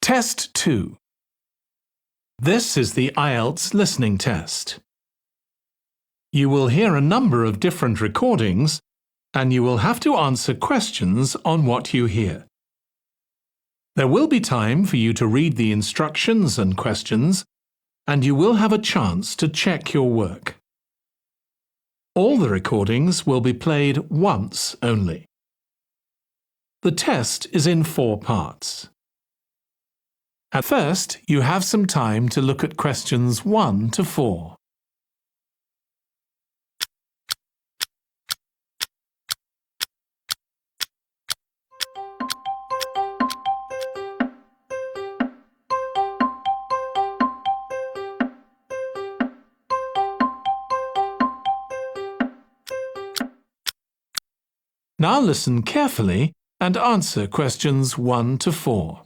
Test 2. This is the IELTS listening test. You will hear a number of different recordings and you will have to answer questions on what you hear. There will be time for you to read the instructions and questions, and you will have a chance to check your work. All the recordings will be played once only. The test is in 4 parts. At first, you have some time to look at questions 1 to 4. Now listen carefully and answer questions 1 to 4.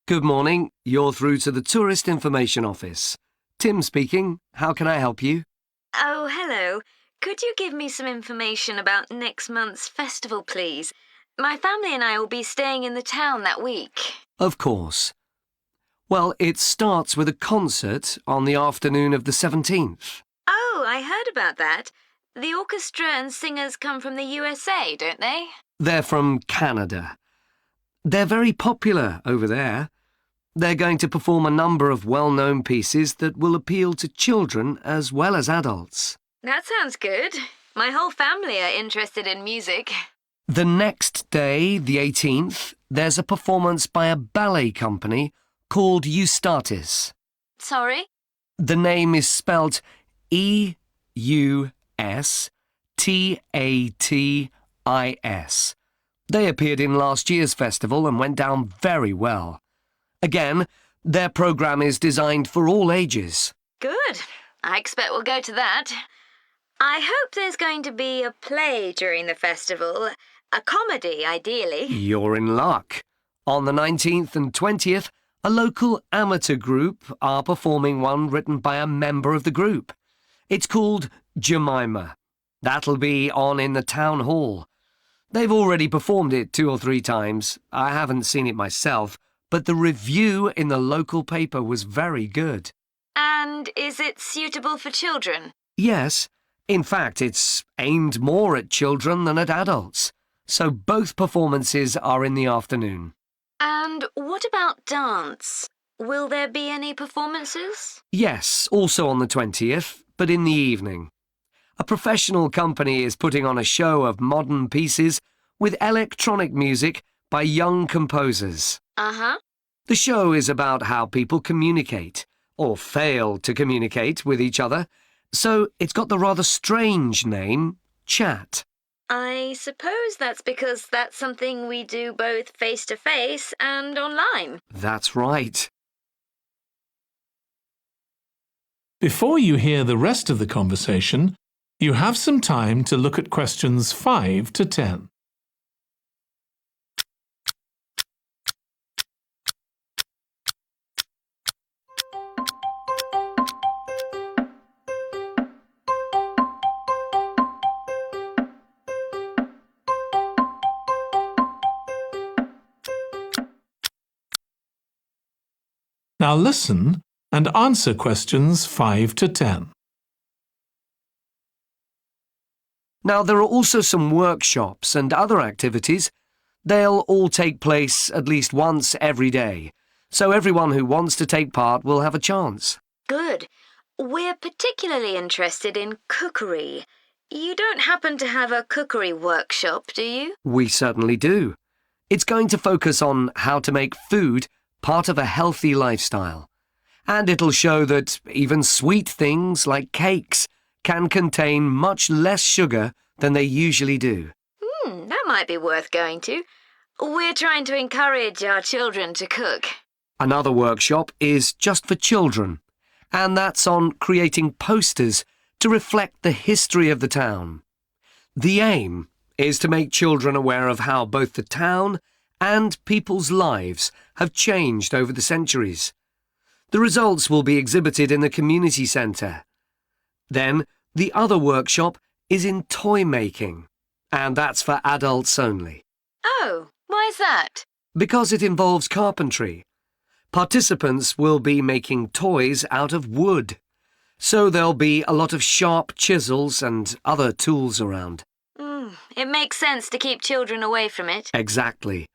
Good morning. You're through to the Tourist Information Office. Tim speaking. How can I help you? Oh, hello. Could you give me some information about next month's festival, please? My family and I will be staying in the town that week. Of course. Well, it starts with a concert on the afternoon of the 17th. Oh, I heard about that. The orchestra and singers come from the USA, don't they? They're from Canada. They're very popular over there. They're going to perform a number of well-known pieces that will appeal to children as well as adults. That sounds good. My whole family are interested in music. The next day, the 18th, there's a performance by a ballet company called Eustatis. Sorry? The name is spelt Eustatis. They appeared in last year's festival and went down very well. Again, their programme is designed for all ages. Good. I expect we'll go to that. I hope there's going to be a play during the festival. A comedy, ideally. You're in luck. On the 19th and 20th, a local amateur group are performing one written by a member of the group. It's called Jemima. That'll be on in the town hall. They've already performed it 2 or 3 times. I haven't seen it myself, but the review in the local paper was very good. And is it suitable for children? Yes. In fact, it's aimed more at children than at adults. So both performances are in the afternoon. And what about dance? Will there be any performances? Yes, also on the 20th, but in the evening. A professional company is putting on a show of modern pieces with electronic music by young composers. Uh-huh. The show is about how people communicate, or fail to communicate with each other, so it's got the rather strange name, Chat. I suppose that's because that's something we do both face-to-face and online. That's right. Before you hear the rest of the conversation, you have some time to look at questions 5 to 10. Now listen and answer questions 5 to 10. Now, there are also some workshops and other activities. They'll all take place at least once every day, so everyone who wants to take part will have a chance. Good. We're particularly interested in cookery. You don't happen to have a cookery workshop, do you? We certainly do. It's going to focus on how to make food part of a healthy lifestyle. And it'll show that even sweet things like cakes can contain much less sugar than they usually do. That might be worth going to. We're trying to encourage our children to cook. Another workshop is just for children, and that's on creating posters to reflect the history of the town. The aim is to make children aware of how both the town and people's lives have changed over the centuries. The results will be exhibited in the community centre. Then, the other workshop is in toy making, and that's for adults only. Oh, why's that? because it involves carpentry. Participants will be making toys out of wood, so there'll be a lot of sharp chisels and other tools around. It makes sense to keep children away from it. Exactly.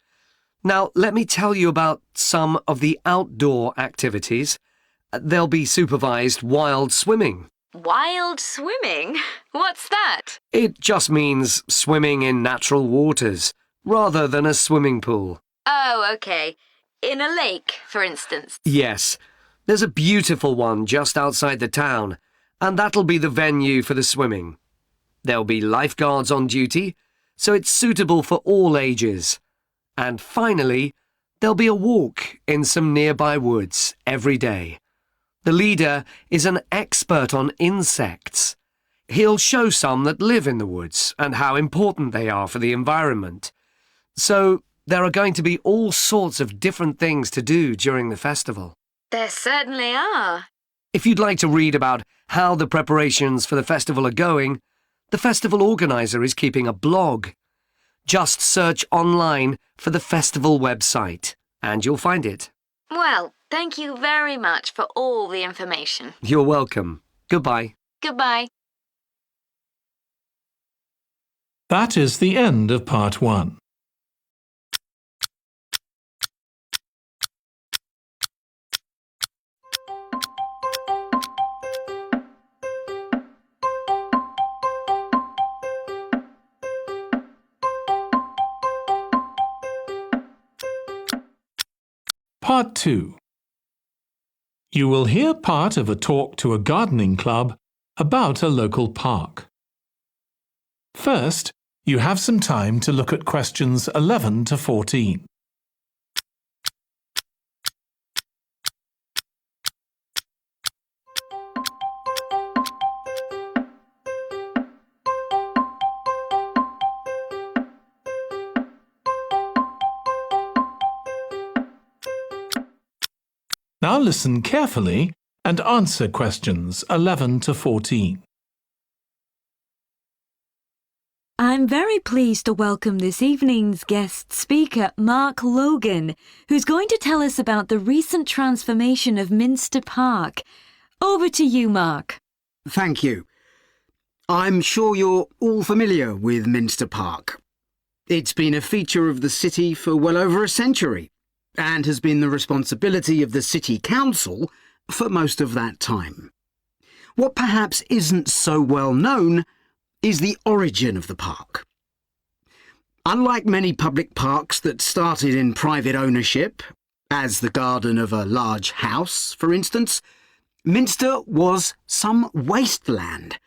Now, let me tell you about some of the outdoor activities. There'll be supervised wild swimming. Wild swimming? What's that? It just means swimming in natural waters, rather than a swimming pool. Oh, okay. In a lake, for instance. Yes, there's a beautiful one just outside the town, and that'll be the venue for the swimming. There'll be lifeguards on duty, so it's suitable for all ages. And finally, there'll be a walk in some nearby woods every day. The leader is an expert on insects. He'll show some that live in the woods and how important they are for the environment. So there are going to be all sorts of different things to do during the festival. There certainly are. If you'd like to read about how the preparations for the festival are going, the festival organizer is keeping a blog. Just search online for the festival website, and you'll find it. Well, thank you very much for all the information. You're welcome. Goodbye. Goodbye. That is the end of part 1. Part 2. You will hear part of a talk to a gardening club about a local park. First, you have some time to look at questions 11 to 14. Now listen carefully and answer questions 11 to 14. I'm very pleased to welcome this evening's guest speaker, Mark Logan, who's going to tell us about the recent transformation of Minster Park. Over to you, Mark. Thank you. I'm sure you're all familiar with Minster Park. It's been a feature of the city for well over a century, and has been the responsibility of the City Council for most of that time. What perhaps isn't so well known is the origin of the park. Unlike many public parks that started in private ownership, as the garden of a large house, for instance, Minster was some wasteland,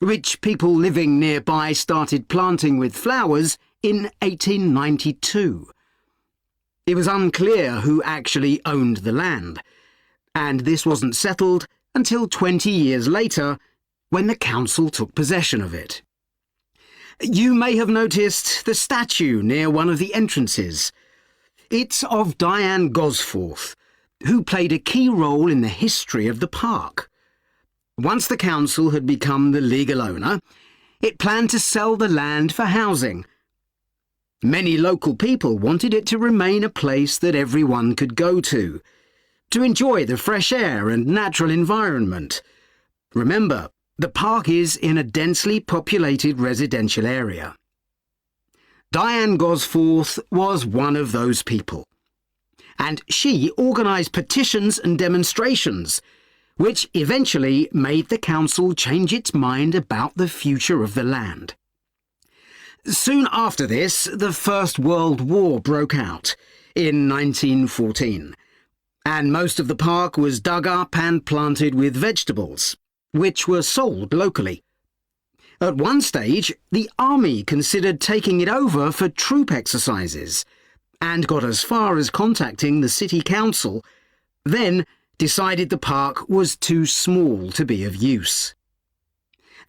which people living nearby started planting with flowers in 1892. It was unclear who actually owned the land, and this wasn't settled until 20 years later, when the council took possession of it. You may have noticed the statue near one of the entrances. It's of Diane Gosforth, who played a key role in the history of the park. Once the council had become the legal owner, it planned to sell the land for housing. Many local people wanted it to remain a place that everyone could go to enjoy the fresh air and natural environment. Remember, the park is in a densely populated residential area. Diane Gosforth was one of those people, and she organised petitions and demonstrations, which eventually made the council change its mind about the future of the land. Soon after this, the First World War broke out in 1914, and most of the park was dug up and planted with vegetables, which were sold locally. At one stage, the army considered taking it over for troop exercises, and got as far as contacting the city council, then decided the park was too small to be of use.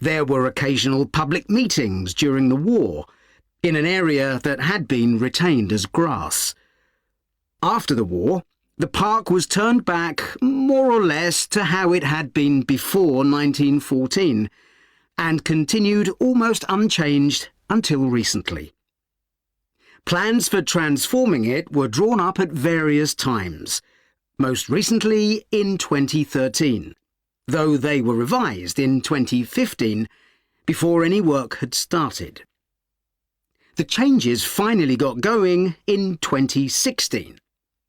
There were occasional public meetings during the war, in an area that had been retained as grass. After the war, the park was turned back more or less to how it had been before 1914, and continued almost unchanged until recently. Plans for transforming it were drawn up at various times, most recently in 2013, though they were revised in 2015 before any work had started. The changes finally got going in 2016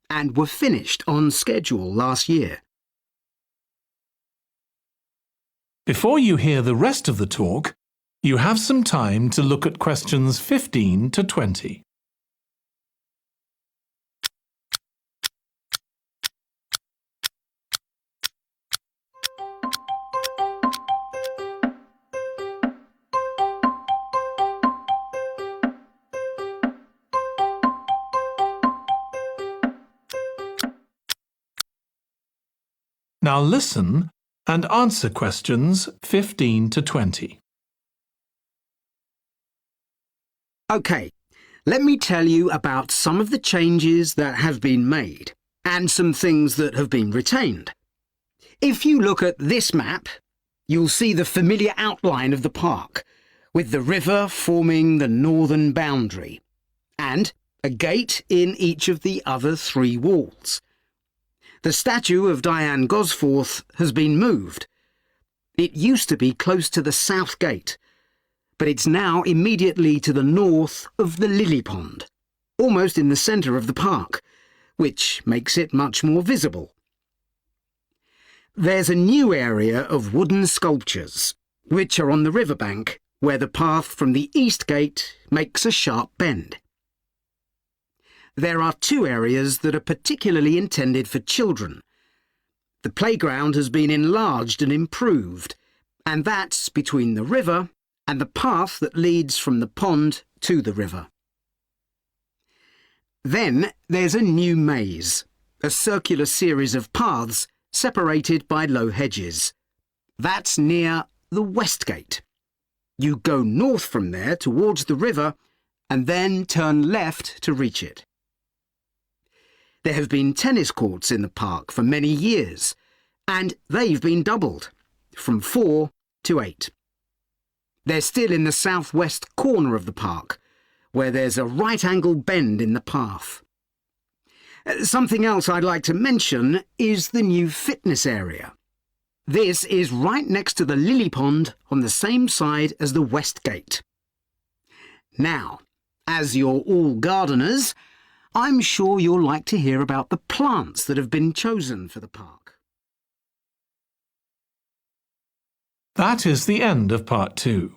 and were finished on schedule last year. Before you hear the rest of the talk, you have some time to look at questions 15 to 20. Now listen and answer questions 15 to 20. OK, let me tell you about some of the changes that have been made and some things that have been retained. If you look at this map, you'll see the familiar outline of the park, with the river forming the northern boundary, and a gate in each of the other 3 walls. The statue of Diane Gosforth has been moved. It used to be close to the south gate, but it's now immediately to the north of the lily pond, almost in the centre of the park, which makes it much more visible. There's a new area of wooden sculptures, which are on the riverbank, where the path from the east gate makes a sharp bend. There are 2 areas that are particularly intended for children. The playground has been enlarged and improved, and that's between the river and the path that leads from the pond to the river. Then there's a new maze, a circular series of paths separated by low hedges. That's near the west gate. You go north from there towards the river and then turn left to reach it. There have been tennis courts in the park for many years, and they've been doubled, from 4 to 8. They're still in the southwest corner of the park, where there's a right-angle bend in the path. Something else I'd like to mention is the new fitness area. This is right next to the lily pond on the same side as the west gate. Now, as you're all gardeners, I'm sure you'll like to hear about the plants that have been chosen for the park. That is the end of part 2.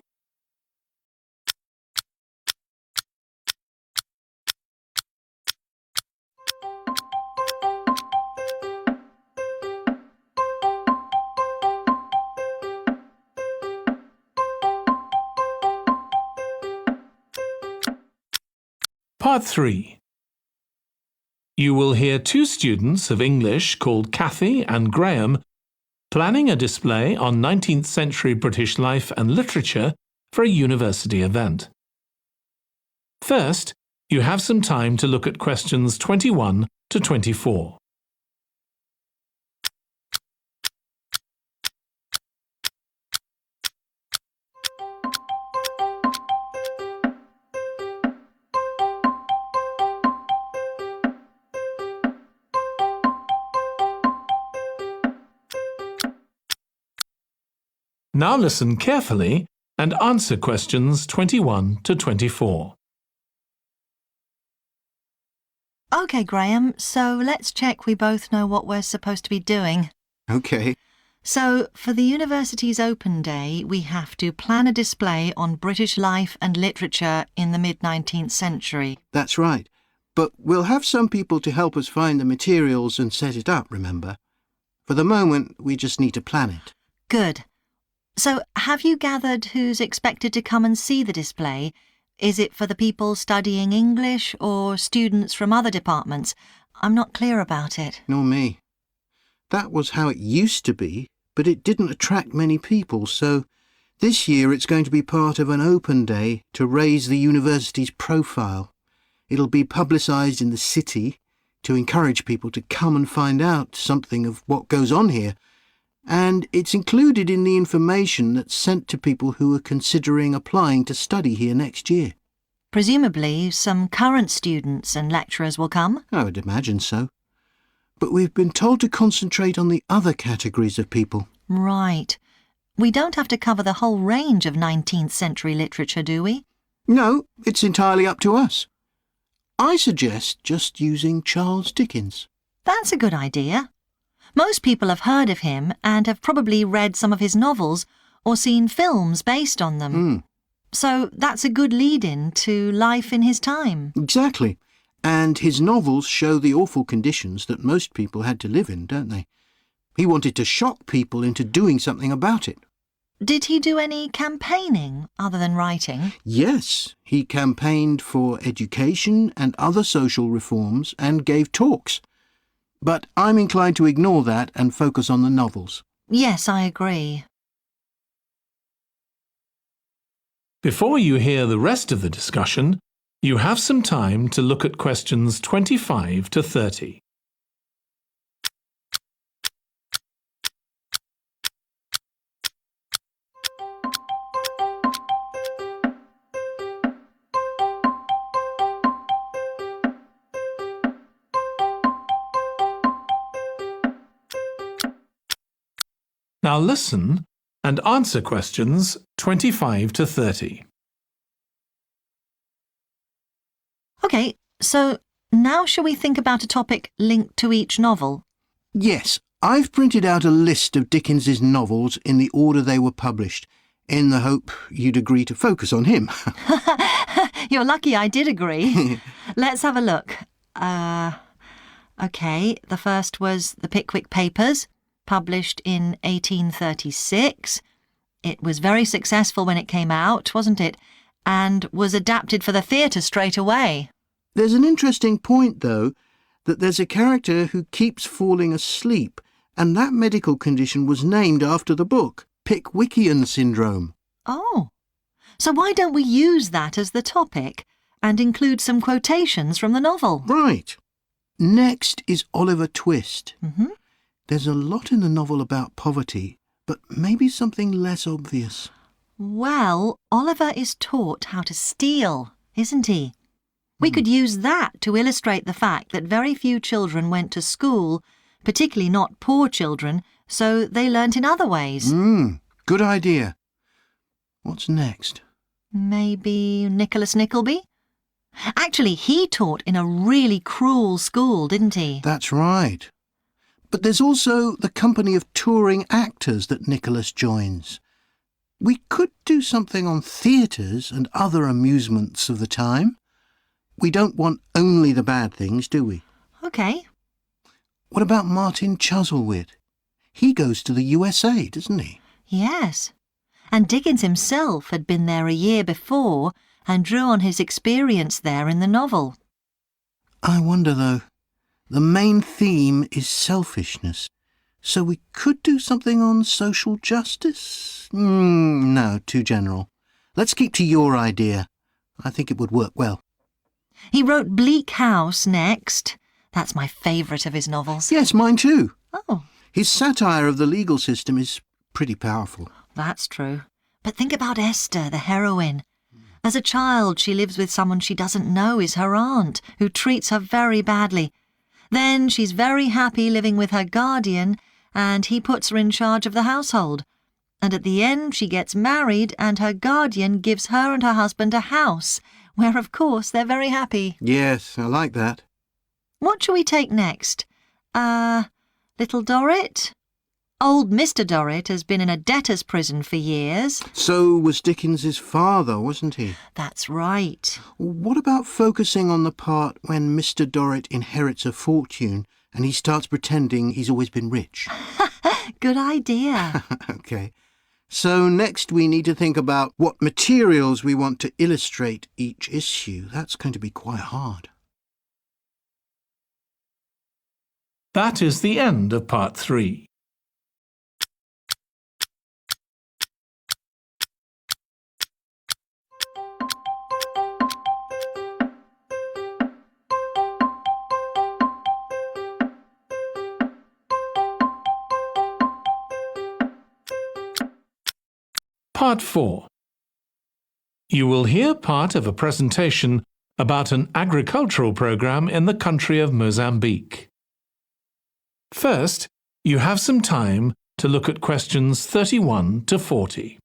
Part 3. You will hear 2 students of English called Kathy and Graham planning a display on 19th century British life and literature for a university event. First, you have some time to look at questions 21 to 24. Now listen carefully and answer questions 21 to 24. OK, Graham, so let's check we both know what we're supposed to be doing. OK. So, for the university's open day, we have to plan a display on British life and literature in the mid-19th century. That's right. But we'll have some people to help us find the materials and set it up, remember? For the moment, we just need to plan it. Good. So, have you gathered who's expected to come and see the display? Is it for the people studying English or students from other departments? I'm not clear about it. Nor me. That was how it used to be, but it didn't attract many people, so this year it's going to be part of an open day to raise the university's profile. It'll be publicised in the city to encourage people to come and find out something of what goes on here. And it's included in the information that's sent to people who are considering applying to study here next year. Presumably, some current students and lecturers will come. I would imagine so. But we've been told to concentrate on the other categories of people. Right. We don't have to cover the whole range of 19th century literature, do we? No, it's entirely up to us. I suggest just using Charles Dickens. That's a good idea. Most people have heard of him and have probably read some of his novels or seen films based on them. So that's a good lead-in to life in his time. Exactly. And his novels show the awful conditions that most people had to live in, don't they? He wanted to shock people into doing something about it. Did he do any campaigning other than writing? Yes, he campaigned for education and other social reforms and gave talks. But I'm inclined to ignore that and focus on the novels. Yes, I agree. Before you hear the rest of the discussion, you have some time to look at questions 25 to 30. Now listen and answer questions 25 to 30. OK, so now shall we think about a topic linked to each novel? Yes, I've printed out a list of Dickens's novels in the order they were published, in the hope you'd agree to focus on him. You're lucky I did agree. Let's have a look. OK, the first was The Pickwick Papers, published in 1836. It was very successful when it came out, wasn't it? And was adapted for the theatre straight away. There's an interesting point, though, that there's a character who keeps falling asleep, and that medical condition was named after the book, Pickwickian syndrome. Oh, so why don't we use that as the topic and include some quotations from the novel? Right. Next is Oliver Twist. Mm-hmm. There's a lot in the novel about poverty, but maybe something less obvious. Well, Oliver is taught how to steal, isn't he? We could use that to illustrate the fact that very few children went to school, particularly not poor children, so they learnt in other ways. Good idea. What's next? Maybe Nicholas Nickleby? Actually, he taught in a really cruel school, didn't he? That's right. But there's also the company of touring actors that Nicholas joins. We could do something on theatres and other amusements of the time. We don't want only the bad things, do we? OK. What about Martin Chuzzlewit? He goes to the USA, doesn't he? Yes. And Dickens himself had been there a year before and drew on his experience there in the novel. I wonder, though. The main theme is selfishness. So we could do something on social justice? No, too general. Let's keep to your idea. I think it would work well. He wrote Bleak House next. That's my favourite of his novels. Yes, mine too. Oh, His satire of the legal system is pretty powerful. that's true. But think about Esther, the heroine. As a child, she lives with someone she doesn't know is her aunt, who treats her very badly. Then she's very happy living with her guardian, and he puts her in charge of the household. And at the end, she gets married, and her guardian gives her and her husband a house, where, of course, they're very happy. Yes, I like that. What shall we take next? Little Dorrit? Old Mr. Dorrit has been in a debtor's prison for years. So was Dickens's father, wasn't he? That's right. What about focusing on the part when Mr. Dorrit inherits a fortune and he starts pretending he's always been rich? Good idea. OK. So next we need to think about what materials we want to illustrate each issue. That's going to be quite hard. That is the end of part 3. Part 4. You will hear part of a presentation about an agricultural program in the country of Mozambique. First, you have some time to look at questions 31 to 40.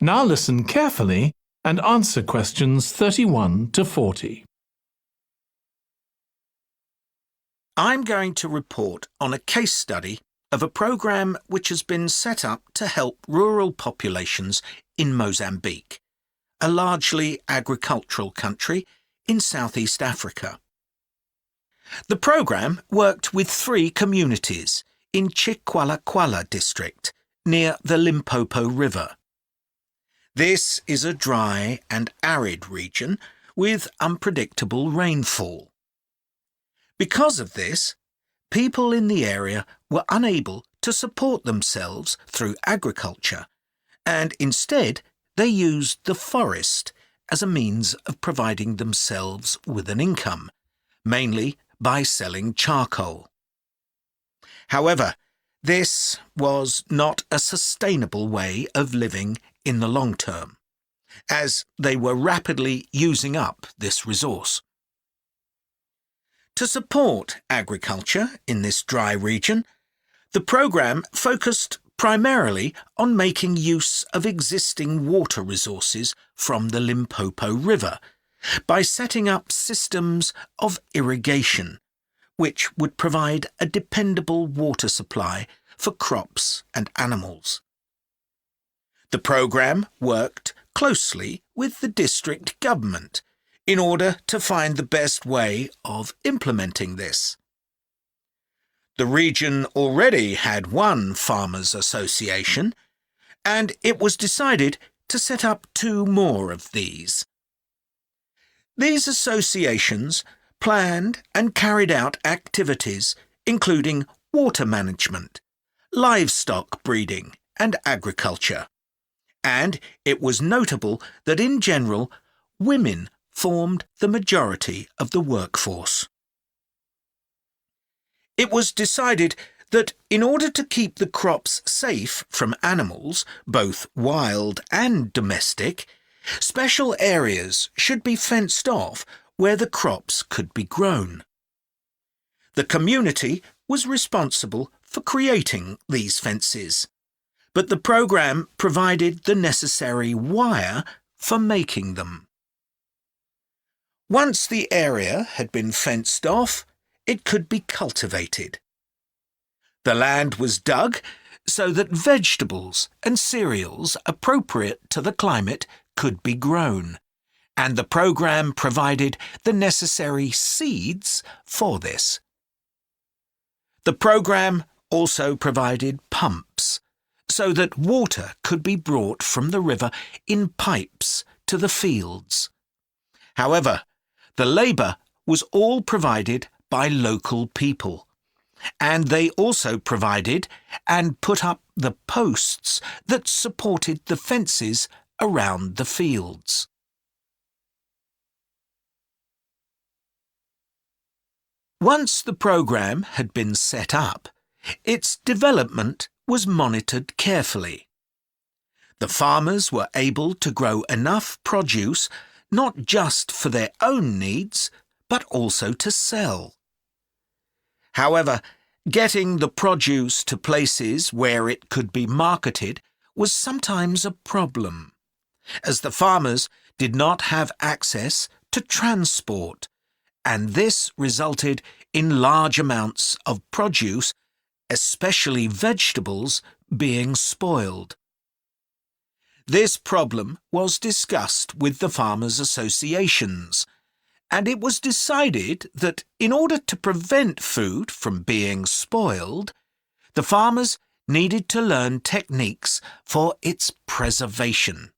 Now listen carefully and answer questions 31 to 40. I'm going to report on a case study of a program which has been set up to help rural populations in Mozambique, a largely agricultural country in Southeast Africa. The program worked with 3 communities in Chikwalakwala district near the Limpopo River. This is a dry and arid region with unpredictable rainfall. Because of this, people in the area were unable to support themselves through agriculture, and instead they used the forest as a means of providing themselves with an income, mainly by selling charcoal. However, this was not a sustainable way of living in the long term, as they were rapidly using up this resource. To support agriculture in this dry region, the program focused primarily on making use of existing water resources from the Limpopo River by setting up systems of irrigation, which would provide a dependable water supply for crops and animals. The program worked closely with the district government in order to find the best way of implementing this. The region already had one farmers' association, and it was decided to set up 2 more of these. These associations planned and carried out activities including water management, livestock breeding and agriculture. And it was notable that in general, women formed the majority of the workforce. It was decided that in order to keep the crops safe from animals, both wild and domestic, special areas should be fenced off where the crops could be grown. The community was responsible for creating these fences, but the program provided the necessary wire for making them. Once the area had been fenced off, it could be cultivated. The land was dug so that vegetables and cereals appropriate to the climate could be grown, and the program provided the necessary seeds for this. The program also provided pumps so that water could be brought from the river in pipes to the fields. However, the labour was all provided by local people, and they also provided and put up the posts that supported the fences around the fields. Once the program had been set up, its development was monitored carefully. The farmers were able to grow enough produce not just for their own needs, but also to sell. However, getting the produce to places where it could be marketed was sometimes a problem, as the farmers did not have access to transport, and this resulted in large amounts of produce, especially vegetables, being spoiled. This problem was discussed with the farmers' associations, and it was decided that in order to prevent food from being spoiled, the farmers needed to learn techniques for its preservation.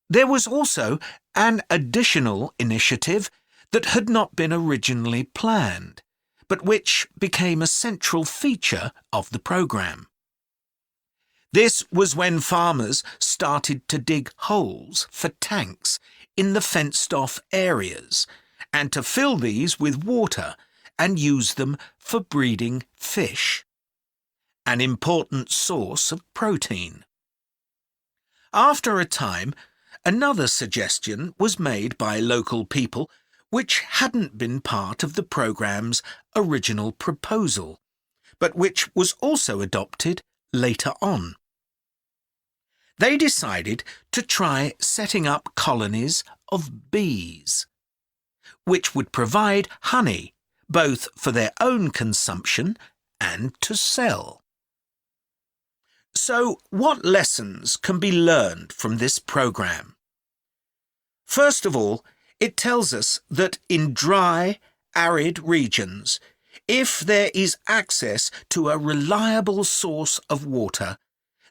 There was also an additional initiative that had not been originally planned, but which became a central feature of the program. This was when farmers started to dig holes for tanks in the fenced-off areas and to fill these with water and use them for breeding fish, an important source of protein. After a time, another suggestion was made by local people which hadn't been part of the programme's original proposal, but which was also adopted later on. They decided to try setting up colonies of bees, which would provide honey both for their own consumption and to sell. So, what lessons can be learned from this programme? First of all, it tells us that in dry, arid regions, if there is access to a reliable source of water,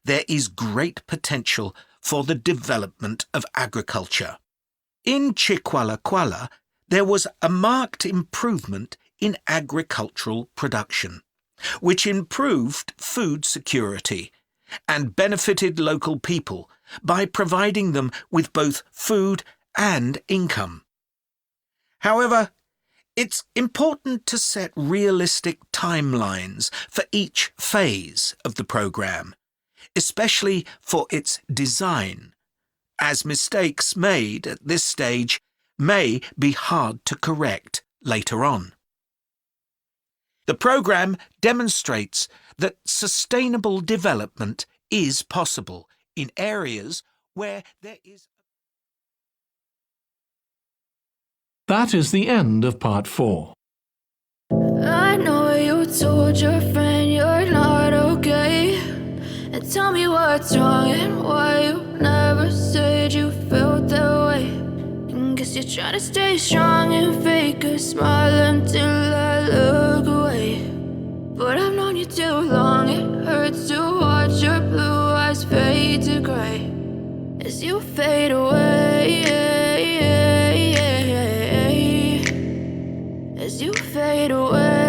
there is great potential for the development of agriculture. In Chiqualaquala, there was a marked improvement in agricultural production, which improved food security and benefited local people by providing them with both food and income. However, it's important to set realistic timelines for each phase of the programme, especially for its design, as mistakes made at this stage may be hard to correct later on. The programme demonstrates that sustainable development is possible in areas where there is. That is the end of part 4. I know you told your friend you're not okay, and tell me what's wrong and why you never said you felt that way. And guess you're trying to stay strong and fake a smile until I look away. But I've known you too long, it hurts to watch your blue eyes fade to grey as you fade away, as you fade away.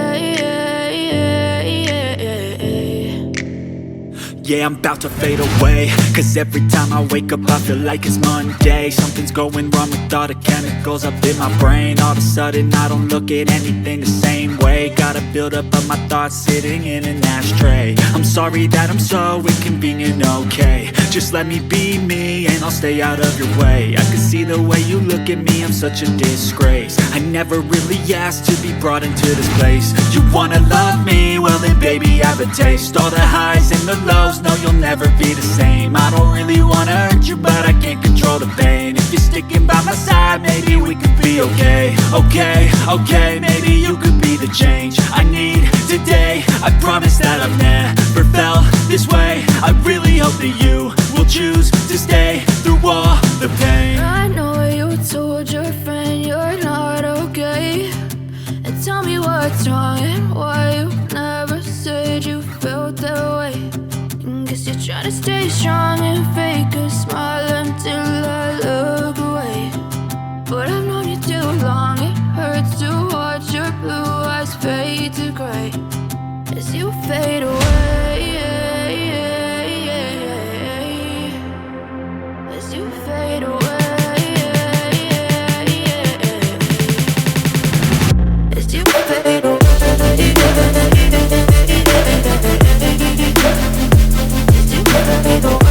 Yeah, I'm about to fade away, cause every time I wake up I feel like it's Monday. Something's going wrong with all the chemicals up in my brain. All of a sudden I don't look at anything the same way. Gotta build up of my thoughts sitting in an ashtray. I'm sorry that I'm so inconvenient, okay. Just let me be me and I'll stay out of your way. I can see the way you look at me, I'm such a disgrace. I never really asked to be brought into this place. You wanna love me? Well then baby have a taste. All the highs and the lows, no you'll never be the same. I don't really wanna hurt you, but I can't control the pain. If you're sticking by my side, maybe we could be okay. Okay, maybe you could be the change I need today. I promise that I've never felt this way. I really hope that you will choose to stay through all the pain. I know you told your friend you're not okay, and tell me what's wrong and why you never said you felt that way. And guess you're trying to stay strong and fake a smile until I look away. But I've known you too long, it hurts to watch your blue eyes fade to grey as you fade away, as you fade away. As you fade away. As you fade away.